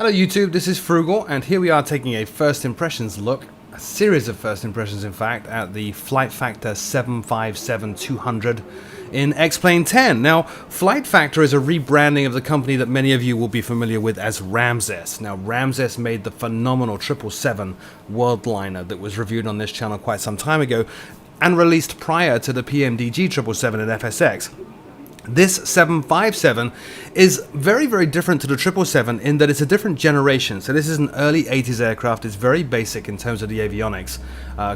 Hello YouTube, this is Froogle, and here we are taking a first impressions look, a series of first impressions in fact, at the Flight Factor 757-200 in X-Plane 10. Now, Flight Factor is a rebranding of the company that many of you will be familiar with as Ramzess. Now, Ramzess made the phenomenal 777 Worldliner that was reviewed on this channel quite some time ago and released prior to the PMDG 777 and FSX. This 757 is very, very different to the 777 in that it's a different generation. So this is an early 80s aircraft. It's very basic in terms of the avionics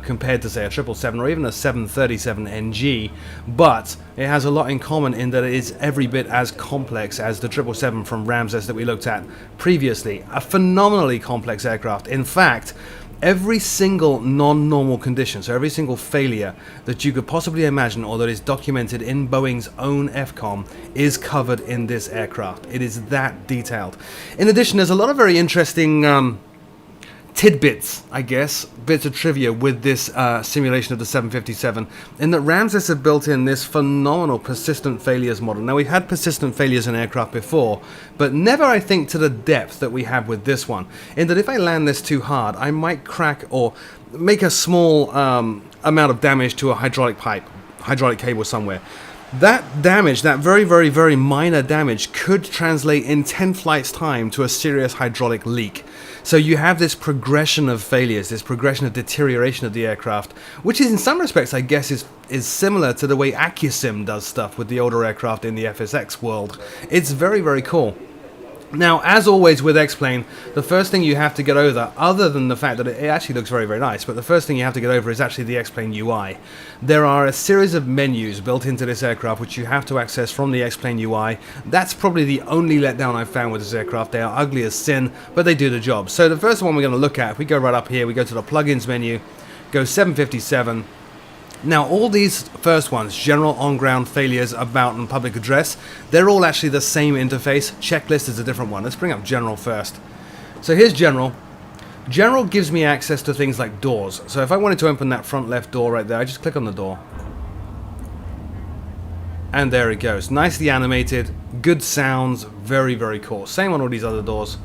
compared to, say, a 777 or even a 737 NG. But it has a lot in common in that it is every bit as complex as the 777 from Ramzess that we looked at previously. A phenomenally complex aircraft. In fact, every single non-normal condition, so every single failure that you could possibly imagine or that is documented in Boeing's own FCOM is covered in this aircraft. It is that detailed. In addition, there's a lot of very interesting tidbits, I guess, bits of trivia with this simulation of the 757, in that Ramzess have built in this phenomenal persistent failures model. Now, we've had persistent failures in aircraft before, but never, I think, to the depth that we have with this one, in that if I land this too hard, I might crack or make a small amount of damage to a hydraulic cable somewhere. That damage, that very, very, very minor damage, could translate in 10 flights' time to a serious hydraulic leak. So you have this progression of failures, this progression of deterioration of the aircraft, which is in some respects, I guess, is similar to the way AccuSim does stuff with the older aircraft in the FSX world. It's very, very cool. Now, as always with X-Plane, the first thing you have to get over, other than the fact that it actually looks very, very nice, but the first thing you have to get over is actually the X-Plane UI. There are a series of menus built into this aircraft which you have to access from the X-Plane UI. That's probably the only letdown I've found with this aircraft. They are ugly as sin, but they do the job. So the first one we're going to look at, if we go right up here, we go to the plugins menu, go 757. Now, all these first ones, general on-ground failures, about and public address, they're all actually the same interface. Checklist is a different one. Let's bring up general first. So here's general. General gives me access to things like doors. So if I wanted to open that front left door right there, I just click on the door. And there it goes. Nicely animated, good sounds, very, very cool. Same on all these other doors.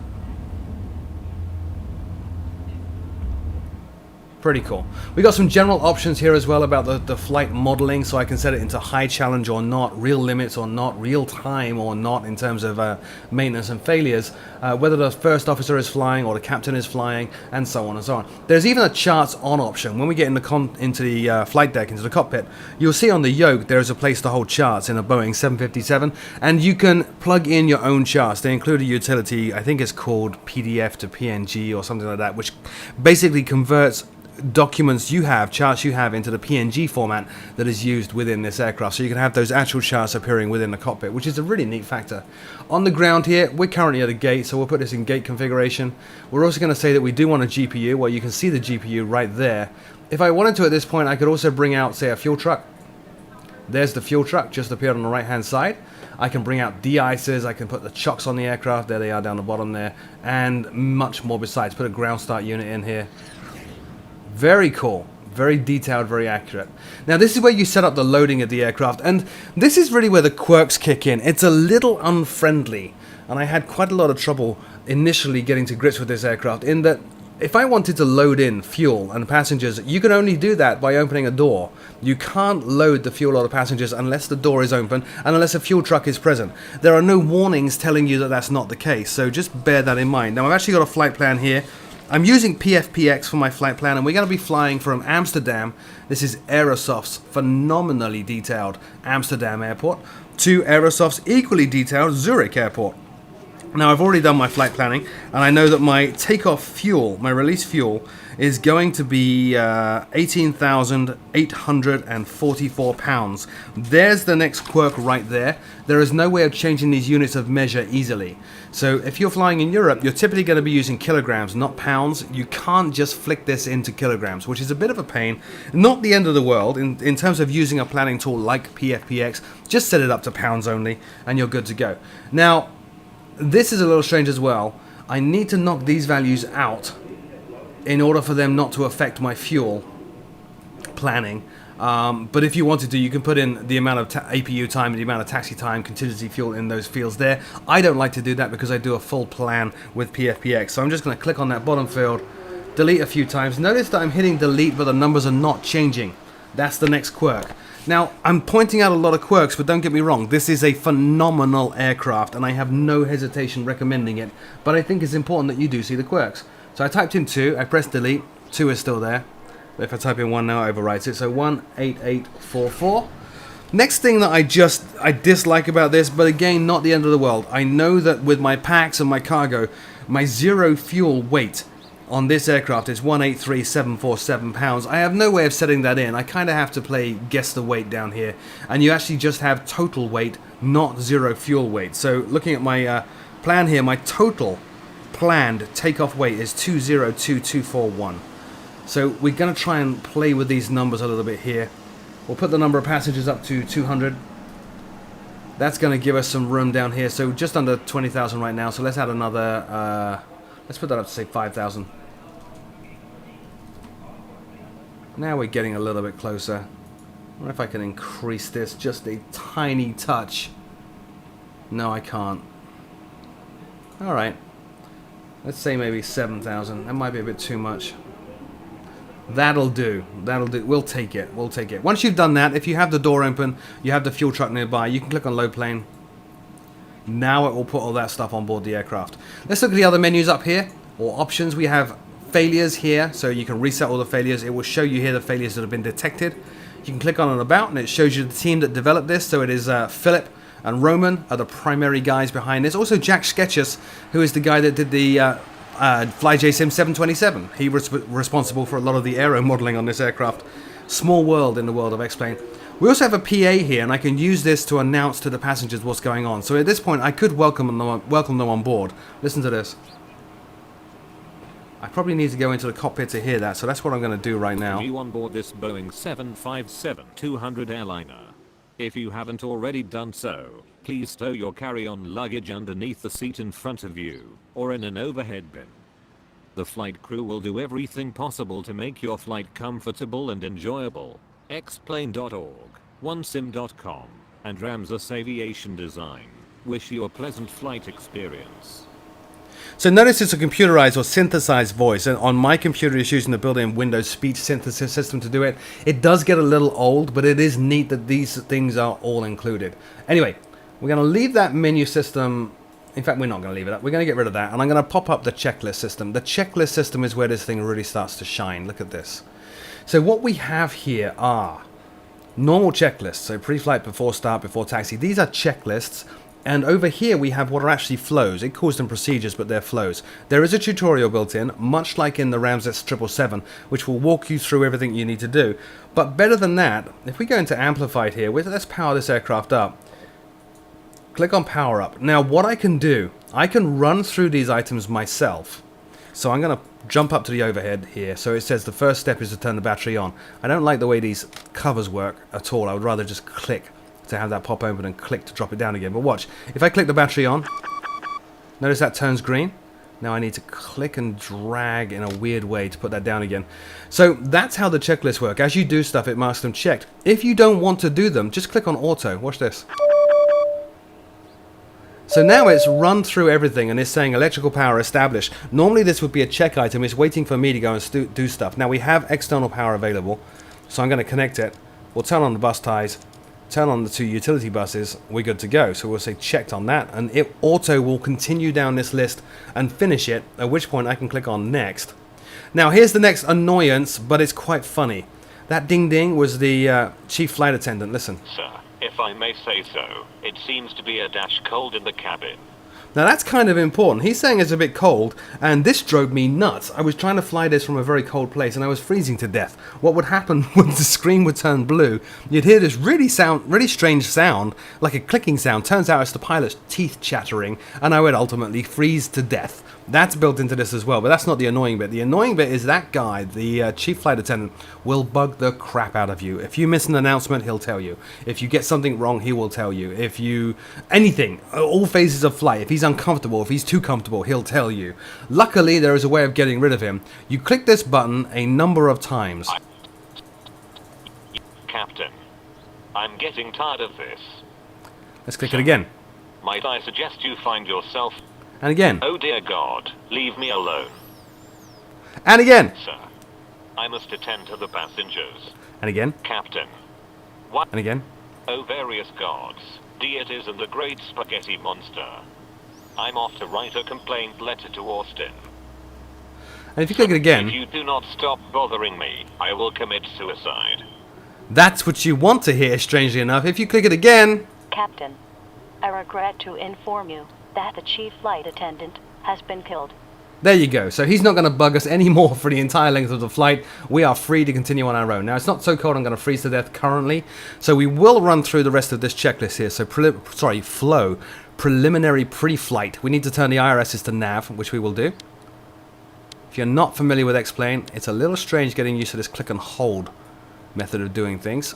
Pretty cool. We got some general options here as well about the flight modeling, so I can set it into high challenge or not, real limits or not, real time or not in terms of maintenance and failures, whether the first officer is flying or the captain is flying, and so on and so on. There's even a charts on option. When we get into the flight deck, into the cockpit, you'll see on the yoke there's a place to hold charts in a Boeing 757, and you can plug in your own charts. They include a utility, I think it's called PDF to PNG or something like that, which basically converts documents you have, charts you have, into the PNG format that is used within this aircraft. So you can have those actual charts appearing within the cockpit, which is a really neat factor. On the ground here, we're currently at a gate, so we'll put this in gate configuration. We're also going to say that we do want a GPU, well, you can see the GPU right there. If I wanted to at this point, I could also bring out, say, a fuel truck. There's the fuel truck, just appeared on the right hand side. I can bring out de-icers, I can put the chocks on the aircraft, there they are down the bottom there, and much more besides. Put a ground start unit in here. Very cool, very detailed, very accurate. Now this is where you set up the loading of the aircraft, and this is really where the quirks kick in. It's a little unfriendly, and I had quite a lot of trouble initially getting to grips with this aircraft, in that if I wanted to load in fuel and passengers, you can only do that by opening a door. You can't load the fuel or the passengers unless the door is open and unless a fuel truck is present. There are no warnings telling you that that's not the case, so just bear that in mind. Now I've actually got a flight plan here. I'm using PFPX for my flight plan, and we're going to be flying from Amsterdam. This is Aerosoft's phenomenally detailed Amsterdam airport to Aerosoft's equally detailed Zurich airport. Now, I've already done my flight planning, and I know that my takeoff fuel, my release fuel, is going to be 18,844 pounds. There's the next quirk right there. There is no way of changing these units of measure easily. So if you're flying in Europe, you're typically going to be using kilograms, not pounds. You can't just flick this into kilograms, which is a bit of a pain. Not the end of the world in terms of using a planning tool like PFPX. Just set it up to pounds only, and you're good to go. Now, this is a little strange as well. I need to knock these values out in order for them not to affect my fuel planning. But if you wanted to, you can put in the amount of APU time, the amount of taxi time, contingency fuel in those fields there. I don't like to do that because I do a full plan with PFPX. So I'm just going to click on that bottom field, delete a few times. Notice that I'm hitting delete, but the numbers are not changing. That's the next quirk. Now, I'm pointing out a lot of quirks, but don't get me wrong. This is a phenomenal aircraft, and I have no hesitation recommending it. But I think it's important that you do see the quirks. So I typed in 2, I pressed delete, 2 is still there. If I type in 1 now, it overwrites it. So 18844. Next thing that I dislike about this, but again, not the end of the world. I know that with my packs and my cargo, my zero fuel weight on this aircraft is 183,747 pounds. I have no way of setting that in. I kind of have to guess the weight down here. And you actually just have total weight, not zero fuel weight. So looking at my plan here, my total planned takeoff weight is 202,241. So we're going to try and play with these numbers a little bit here. We'll put the number of passengers up to 200. That's going to give us some room down here. So just under 20,000 right now. So let's add another, let's put that up to say 5,000. Now we're getting a little bit closer. I wonder if I can increase this just a tiny touch. No, I can't. Alright. Let's say maybe 7,000. That might be a bit too much. That'll do. That'll do. We'll take it. We'll take it. Once you've done that, if you have the door open, you have the fuel truck nearby, you can click on load plane. Now it will put all that stuff on board the aircraft. Let's look at the other menus up here, or options. We have failures here, so you can reset all the failures. It will show you here the failures that have been detected. You can click on an about, and it shows you the team that developed this. So it is Philip and Roman are the primary guys behind this. Also Jack Sketchus, who is the guy that did the FlyJSim 727. He was responsible for a lot of the aero modeling on this aircraft. Small world in the world of X-Plane. We also have a PA here, and I can use this to announce to the passengers what's going on. So at this point, I could welcome them on board. Listen to this. I probably need to go into the cockpit to hear that, so that's what I'm going to do right now. You on board this Boeing 757-200 airliner. If you haven't already done so, please stow your carry-on luggage underneath the seat in front of you, or in an overhead bin. The flight crew will do everything possible to make your flight comfortable and enjoyable. Xplane.org, onesim.com, and Ramzess Aviation Design wish you a pleasant flight experience. So notice it's a computerized or synthesized voice, and on my computer it's using the built-in Windows speech synthesis system to do it. It does get a little old, but it is neat that these things are all included. Anyway, we're going to leave that menu system. In fact, we're not going to leave it up. We're going to get rid of that, and I'm going to pop up the checklist system. The checklist system is where this thing really starts to shine. Look at this. So what we have here are normal checklists. So pre-flight, before start, before taxi. These are checklists. And over here we have what are actually flows. It calls them procedures, but they're flows. There is a tutorial built in, much like in the Ramzess 777, which will walk you through everything you need to do. But better than that, if we go into Amplified here, let's power this aircraft up. Click on Power Up. Now what I can do, I can run through these items myself. So I'm going to jump up to the overhead here. So it says the first step is to turn the battery on. I don't like the way these covers work at all. I would rather just click to have that pop open and click to drop it down again. But watch, if I click the battery on, notice that turns green. Now I need to click and drag in a weird way to put that down again. So that's how the checklists work. As you do stuff, it marks them checked. If you don't want to do them, just click on auto. Watch this. So now it's run through everything and it's saying electrical power established. Normally this would be a check item. It's waiting for me to go and do stuff. Now we have external power available, so I'm going to connect it. We'll turn on the bus ties. Turn on the 2 utility buses, we're good to go. So we'll say checked on that, and it auto will continue down this list and finish it, at which point I can click on next. Now here's the next annoyance, but it's quite funny. That ding ding was the chief flight attendant. Listen. Sir, if I may say so, it seems to be a dash cold in the cabin. Now that's kind of important. He's saying it's a bit cold, and this drove me nuts. I was trying to fly this from a very cold place, and I was freezing to death. What would happen when the screen would turn blue, you'd hear this really strange sound, like a clicking sound. Turns out it's the pilot's teeth chattering, and I would ultimately freeze to death. That's built into this as well, but that's not the annoying bit. The annoying bit is that guy, the chief flight attendant, will bug the crap out of you. If you miss an announcement, he'll tell you. If you get something wrong, he will tell you. If you... anything. All phases of flight. If he's uncomfortable, if he's too comfortable, he'll tell you. Luckily, there is a way of getting rid of him. You click this button a number of times. Captain. I'm getting tired of this. Let's click it again. Might I suggest you find yourself... And again. Oh dear God, leave me alone. And again. Sir, I must attend to the passengers. And again. Captain. What? And again. Oh various gods, deities and the great spaghetti monster. I'm off to write a complaint letter to Austin. And if you click it again... If you do not stop bothering me, I will commit suicide. That's what you want to hear, strangely enough. If you click it again... Captain, I regret to inform you that the chief flight attendant has been killed. There you go. So he's not going to bug us anymore for the entire length of the flight. We are free to continue on our own. Now, it's not so cold I'm going to freeze to death currently. So we will run through the rest of this checklist here. So, flow. Preliminary pre-flight. We need to turn the IRSs to nav, which we will do. If you're not familiar with X-Plane, it's a little strange getting used to this click and hold method of doing things.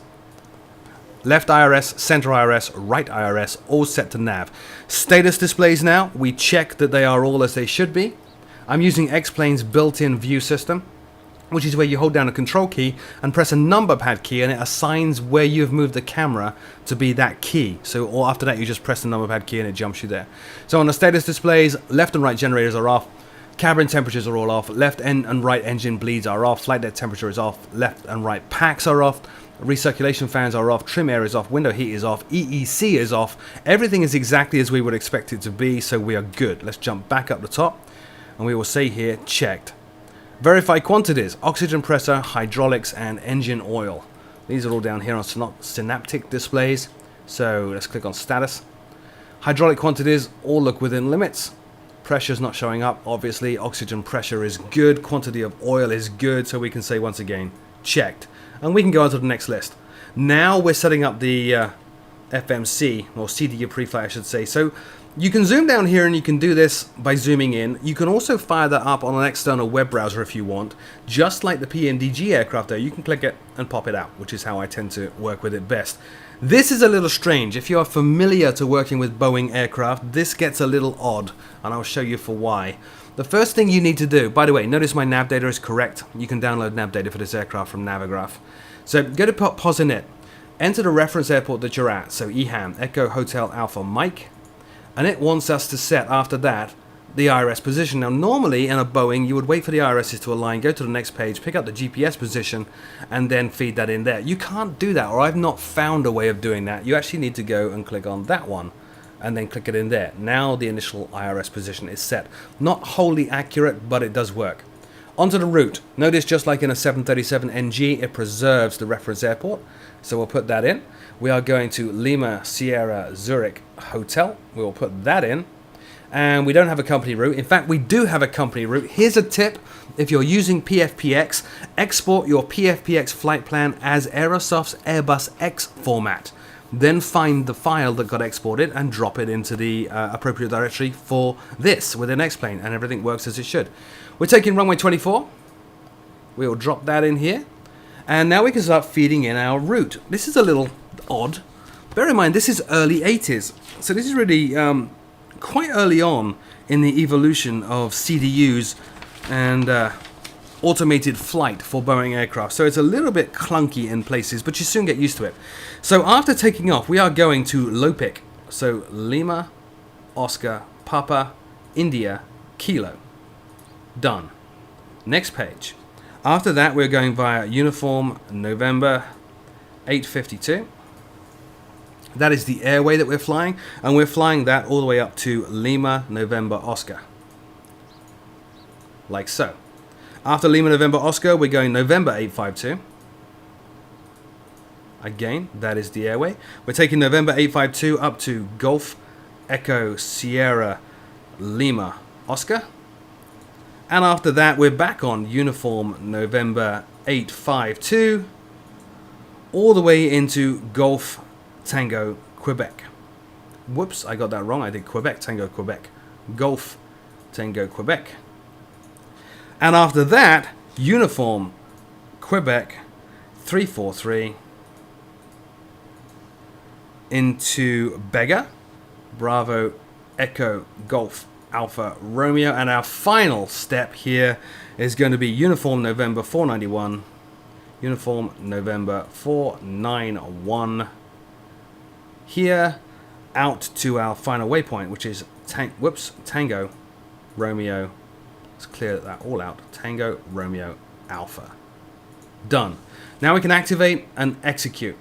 Left IRS, center IRS, right IRS, all set to nav. Status displays now, we check that they are all as they should be. I'm using X-Plane's built-in view system, which is where you hold down a control key and press a number pad key and it assigns where you've moved the camera to be that key. So or after that you just press the number pad key and it jumps you there. So on the status displays, left and right generators are off. Cabin temperatures are all off, left and right engine bleeds are off, flight deck temperature is off, left and right packs are off, recirculation fans are off, trim air is off, window heat is off, EEC is off. Everything is exactly as we would expect it to be, so we are good. Let's jump back up the top and we will say here, checked. Verify quantities, oxygen pressure, hydraulics and engine oil. These are all down here on synaptic displays, so let's click on status. Hydraulic quantities all look within limits. Pressure's not showing up, obviously. Oxygen pressure is good, quantity of oil is good, so we can say once again, checked. And we can go on to the next list. Now we're setting up the FMC, or CDU preflight I should say. So you can zoom down here and you can do this by zooming in. You can also fire that up on an external web browser if you want. Just like the PNDG aircraft though, you can click it and pop it out, which is how I tend to work with it best. This is a little strange. If you are familiar to working with Boeing aircraft, this gets a little odd, and I'll show you for why. The first thing you need to do, by the way, notice my nav data is correct. You can download nav data for this aircraft from Navigraph. So go to Posinet, enter the reference airport that you're at, so EHAM, Echo Hotel Alpha Mike, and it wants us to set after that the IRS position. Now normally in a Boeing you would wait for the IRSs to align, go to the next page, pick up the GPS position and then feed that in there. You can't do that, or I've not found a way of doing that. You actually need to go and click on that one and then click it in there. Now the initial IRS position is set. Not wholly accurate, but it does work. Onto the route. Notice just like in a 737NG, it preserves the reference airport. So we'll put that in. We are going to Lima Sierra Zurich Hotel. We will put that in. And we don't have a company route. In fact, we do have a company route. Here's a tip. If you're using PFPX, export your PFPX flight plan as Aerosoft's Airbus X format. Then find the file that got exported and drop it into the appropriate directory for this within X-Plane, and everything works as it should. We're taking runway 24. We will drop that in here. And now we can start feeding in our route. This is a little odd. Bear in mind, this is early 80s. So this is really quite early on in the evolution of CDUs and automated flight for Boeing aircraft. So it's a little bit clunky in places, but you soon get used to it. So after taking off, we are going to Lopic. So Lima, Oscar, Papa, India, Kilo. Done. Next page. After that, we're going via Uniform November 852. That is the airway that we're flying, and we're flying that all the way up to Lima, November, Oscar. Like so. After Lima, November, Oscar, we're going November 852. Again, that is the airway. We're taking November 852 up to Golf, Echo, Sierra, Lima, Oscar. And after that, we're back on Uniform November 852, all the way into Golf, Tango, Quebec. Whoops, I got that wrong. I did Quebec, Tango, Quebec. Golf, Tango, Quebec. And after that, Uniform, Quebec, 343, into Bega, Bravo, Echo, Golf, Alpha, Romeo. And our final step here is going to be Uniform November 491, Uniform November 491. Here, out to our final waypoint, which is Tango Romeo. Let's clear that all out. Tango Romeo Alpha. Done. Now we can activate and execute.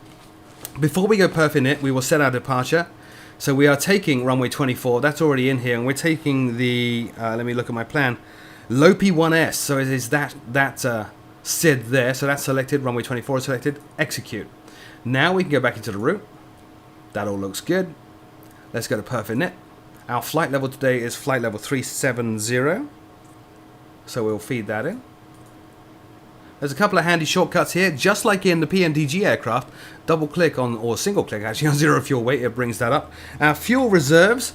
Before we go perf init, we will set our departure. So we are taking runway 24. That's already in here, and we're taking the. Let me look at my plan. Lopi 1S. So it is that SID there. So that's selected. Runway 24 is selected. Execute. Now we can go back into the route. That all looks good. Let's go to perf init. Our flight level today is flight level 370. So we'll feed that in. There's a couple of handy shortcuts here, just like in the PNDG aircraft. Double click on, or single click actually, on zero fuel weight, it brings that up. Our fuel reserves,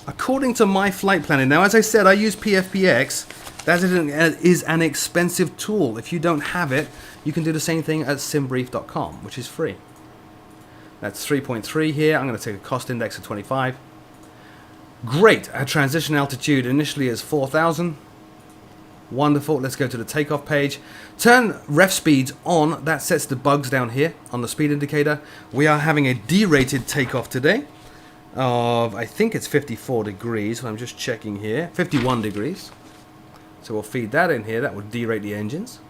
according to my flight planning. Now, as I said, I use PFPX. That is an expensive tool. If you don't have it, you can do the same thing at simbrief.com, which is free. That's 3.3 here. I'm going to take a cost index of 25. Great. Our transition altitude initially is 4,000. Wonderful. Let's go to the takeoff page. Turn ref speeds on. That sets the bugs down here on the speed indicator. We are having a derated takeoff today of, I think it's 54 degrees. I'm just checking here. 51 degrees. So we'll feed that in here. That will derate the engines.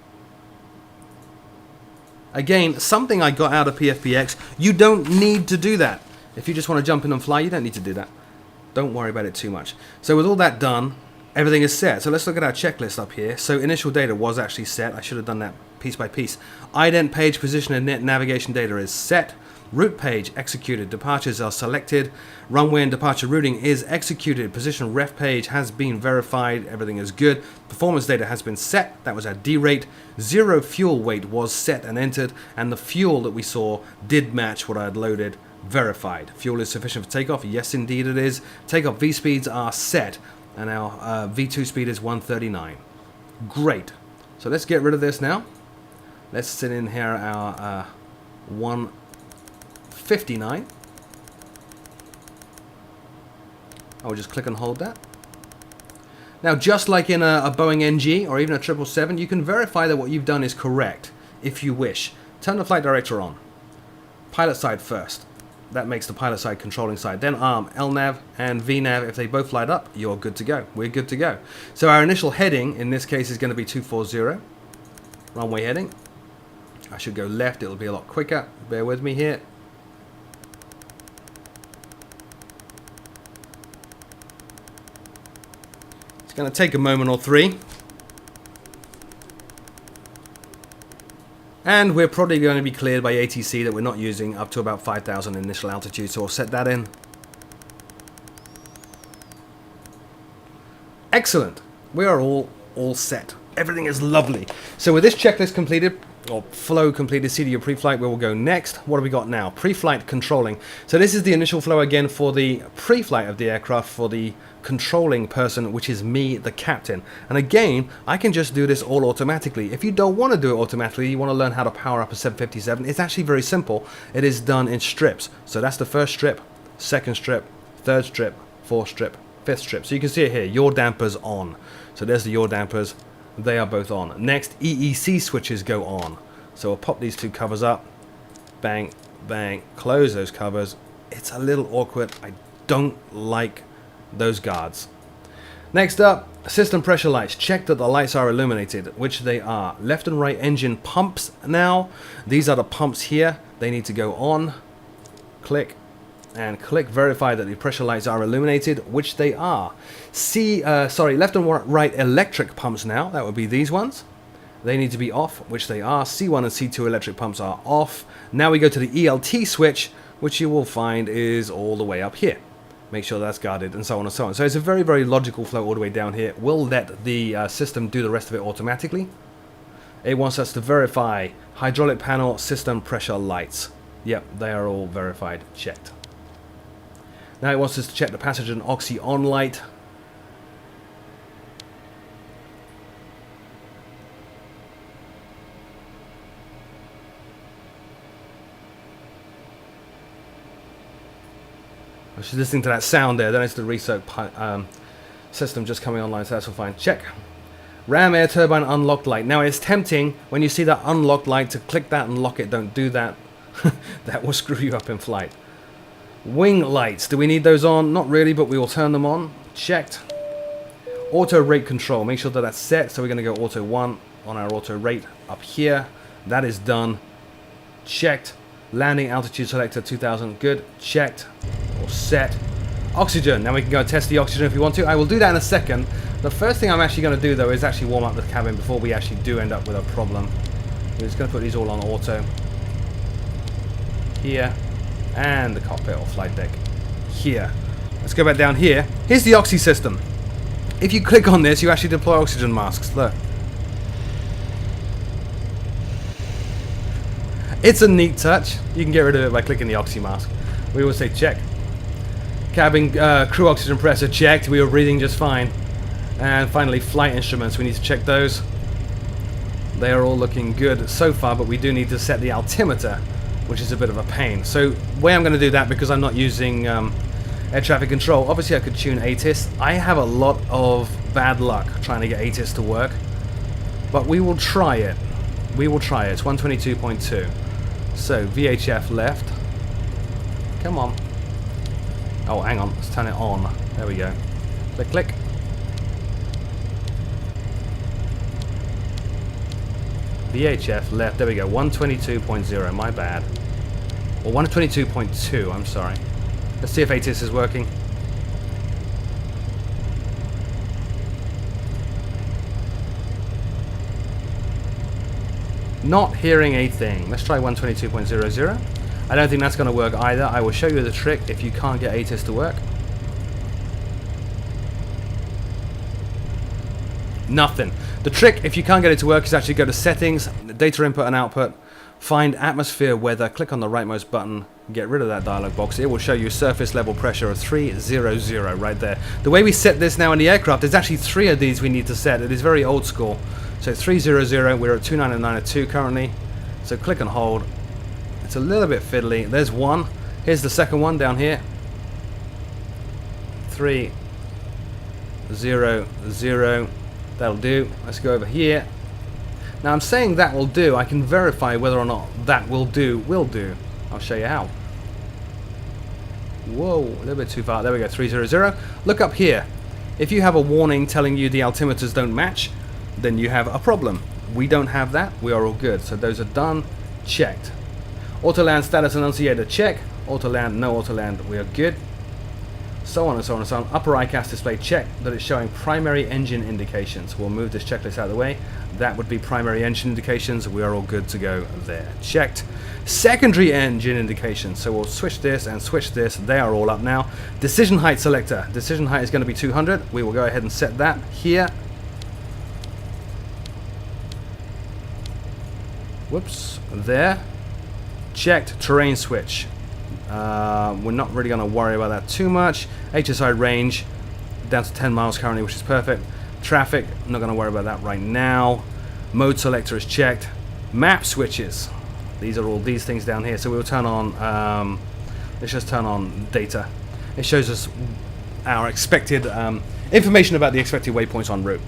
Again, something I got out of PFPX. You don't need to do that. If you just want to jump in and fly, you don't need to do that. Don't worry about it too much. So with all that done, everything is set. So let's look at our checklist up here. So initial data was actually set. I should have done that piece by piece. Ident page, position and net navigation data is set. Route page executed. Departures are selected. Runway and departure routing is executed. Position ref page has been verified. Everything is good. Performance data has been set. That was our derate. Zero fuel weight was set and entered. And the fuel that we saw did match what I had loaded. Verified. Fuel is sufficient for takeoff. Yes, indeed it is. Takeoff V speeds are set. And our V2 speed is 139. Great. So let's get rid of this now. Let's sit in here our 159. I'll just click and hold that. Now, just like in a Boeing NG or even a 777, you can verify that what you've done is correct if you wish. Turn the flight director on. Pilot side first. That makes the pilot side controlling side. Then arm, LNAV and VNAV. If they both light up, you're good to go. We're good to go. So our initial heading in this case is going to be 240. Runway heading. I should go left. It'll be a lot quicker. Bear with me here. It's going to take a moment or three. And we're probably going to be cleared by ATC that we're not using up to about 5,000 initial altitude. So I'll set that in. Excellent. We are all set. Everything is lovely. So with this checklist completed, or flow completed, CDU pre-flight, we will go next. What have we got now? Pre-flight controlling. So this is the initial flow again for the pre-flight of the aircraft for the controlling person, which is me, the captain. And again, I can just do this all automatically. If you don't want to do it automatically, you want to learn how to power up a 757, it's actually very simple. It is done in strips. So that's the first strip, second strip, third strip, fourth strip, fifth strip. So you can see it here, yaw dampers on. So there's the yaw dampers. They are both on. Next, EEC switches go on. So we'll pop these two covers up. Bang, bang, close those covers. It's a little awkward. I don't like those guards. Next up, system pressure lights. Check that the lights are illuminated, which they are. Left and right engine pumps now. These are the pumps here. They need to go on. Click. And click verify that the pressure lights are illuminated, which they are. Left and right electric pumps now. That would be these ones. They need to be off, which they are. C1 and C2 electric pumps are off. Now we go to the ELT switch, which you will find is all the way up here. Make sure that's guarded, and so on and so on. So it's a very, very logical flow all the way down here. We'll let the system do the rest of it automatically. It wants us to verify hydraulic panel system pressure lights. Yep, they are all verified, checked. Now it wants us to check the passenger and oxy on light. I was listening to that sound there. Then it's the research system just coming online, so that's all fine. Check. Ram air turbine unlocked light. Now it's tempting when you see that unlocked light to click that and lock it. Don't do that. That will screw you up in flight. Wing lights. Do we need those on? Not really, but we will turn them on. Checked. Auto rate control. Make sure that that's set. So we're going to go auto 1 on our auto rate up here. That is done. Checked. Landing altitude selector 2000. Good. Checked. Or set. Oxygen. Now we can go test the oxygen if we want to. I will do that in a second. The first thing I'm actually going to do though is actually warm up the cabin before we actually do end up with a problem. We're just going to put these all on auto. Here. And the cockpit or flight deck. Here. Let's go back down here. Here's the oxy system. If you click on this, you actually deploy oxygen masks. Look. It's a neat touch. You can get rid of it by clicking the oxy mask. We always say check. Cabin crew oxygen pressure checked. We were breathing just fine. And finally, flight instruments. We need to check those. They are all looking good so far, but we do need to set the altimeter, which is a bit of a pain. So, the way I'm going to do that, because I'm not using air traffic control, obviously I could tune ATIS. I have a lot of bad luck trying to get ATIS to work, but we will try it. We will try it. It's 122.2. So, VHF left. Come on. Oh, hang on. Let's turn it on. There we go. Click, click. VHF left. There we go. 122.0. My bad. Or 122.2. I'm sorry. Let's see if ATIS is working. Not hearing a thing. Let's try 122.00. I don't think that's going to work either. I will show you the trick if you can't get ATIS to work. Nothing. The trick, if you can't get it to work, is actually go to settings, data input and output, find atmosphere weather, click on the rightmost button, get rid of that dialog box. It will show you surface level pressure of 300 right there. The way we set this now in the aircraft, there's actually 3 of these we need to set. It is very old school. So 300, we're at 299.2 currently. So click and hold. It's a little bit fiddly. There's one. Here's the second one down here. 300. That'll do. Let's go over here. Now I'm saying that will do. I can verify whether or not that will do. I'll show you how. Whoa, a little bit too far. There we go, 300. Look up here. If you have a warning telling you the altimeters don't match, then you have a problem. We don't have that. We are all good. So those are done. Checked. Auto land status annunciator check. Auto land, no auto land. We are good. So on and so on and so on. Upper ICAS display check that it's showing primary engine indications. We'll move this checklist out of the way. That would be primary engine indications. We are all good to go there. Checked. Secondary engine indications. So we'll switch this and switch this. They are all up now. Decision height selector. Decision height is going to be 200. We will go ahead and set that here. Whoops. There. Checked. Terrain switch. We're not really going to worry about that too much. HSI range down to 10 miles currently, which is perfect. Traffic, I'm not going to worry about that right now. Mode selector is checked. Map switches. These are all these things down here. So we'll turn on, let's just turn on data. It shows us our expected information about the expected waypoints en route.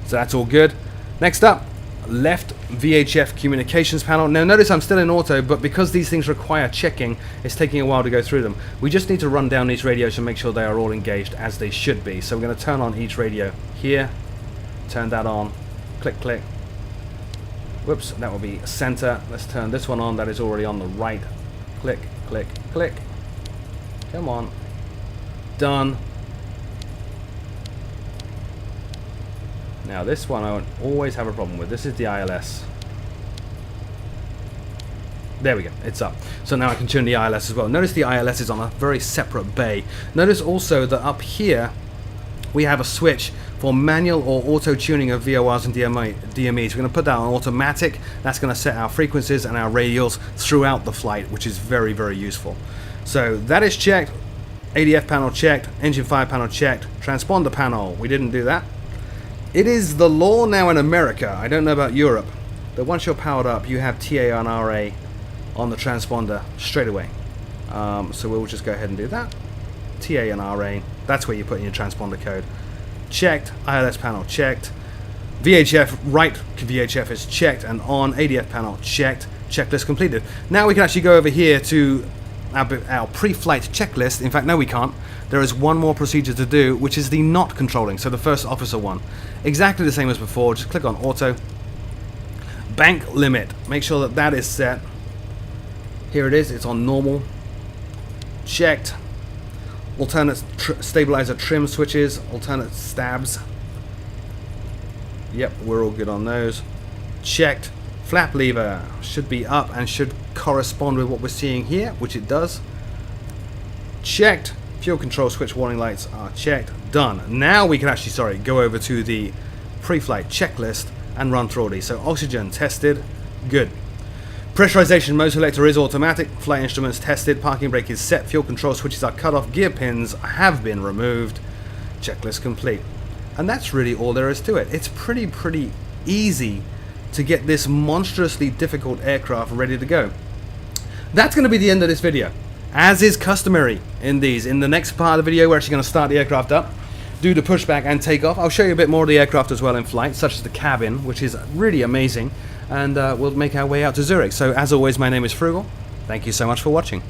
So that's all good. Next up, left VHF communications panel. Now notice I'm still in auto, but because these things require checking, it's taking a while to go through them. We just need to run down these radios and make sure they are all engaged as they should be. So we're going to turn on each radio here, turn that on, click click. Whoops, that will be center. Let's turn this one on, that is already on the right. Click click click. Come on. Done. Now this one I won't always have a problem with. This is the ILS. There we go, it's up. So now I can tune the ILS as well. Notice the ILS is on a very separate bay. Notice also that up here we have a switch for manual or auto tuning of VORs and DMEs. We're going to put that on automatic. That's going to set our frequencies and our radials throughout the flight, which is very, very useful. So that is checked. ADF panel checked. Engine fire panel checked. Transponder panel, we didn't do that. It is the law now in America, I don't know about Europe, that once you're powered up, you have TA and RA on the transponder straight away. So we'll just go ahead and do that. TA and RA, that's where you put in your transponder code. Checked. ILS panel checked. VHF, right VHF is checked and on. ADF panel checked. Checklist completed. Now we can actually go over here to our pre-flight checklist. In fact, no, we can't. There is one more procedure to do, which is the not controlling, so the first officer one. Exactly the same as before. Just click on auto. Bank limit. Make sure that that is set. Here it is. It's on normal. Checked. Alternate stabilizer trim switches. Alternate stabs. Yep, we're all good on those. Checked. Flap lever should be up and should correspond with what we're seeing here, which it does. Checked. Fuel control switch warning lights are checked. Done. Now we can actually, go over to the pre-flight checklist and run through all these. So oxygen tested. Good. Pressurization motor selector is automatic. Flight instruments tested. Parking brake is set. Fuel control switches are cut off. Gear pins have been removed. Checklist complete. And that's really all there is to it. It's pretty easy to get this monstrously difficult aircraft ready to go. That's going to be the end of this video. As is customary in these. In the next part of the video, we're actually going to start the aircraft up, do the pushback and takeoff. I'll show you a bit more of the aircraft as well in flight, such as the cabin, which is really amazing. And we'll make our way out to Zurich. So as always, my name is Froogle. Thank you so much for watching.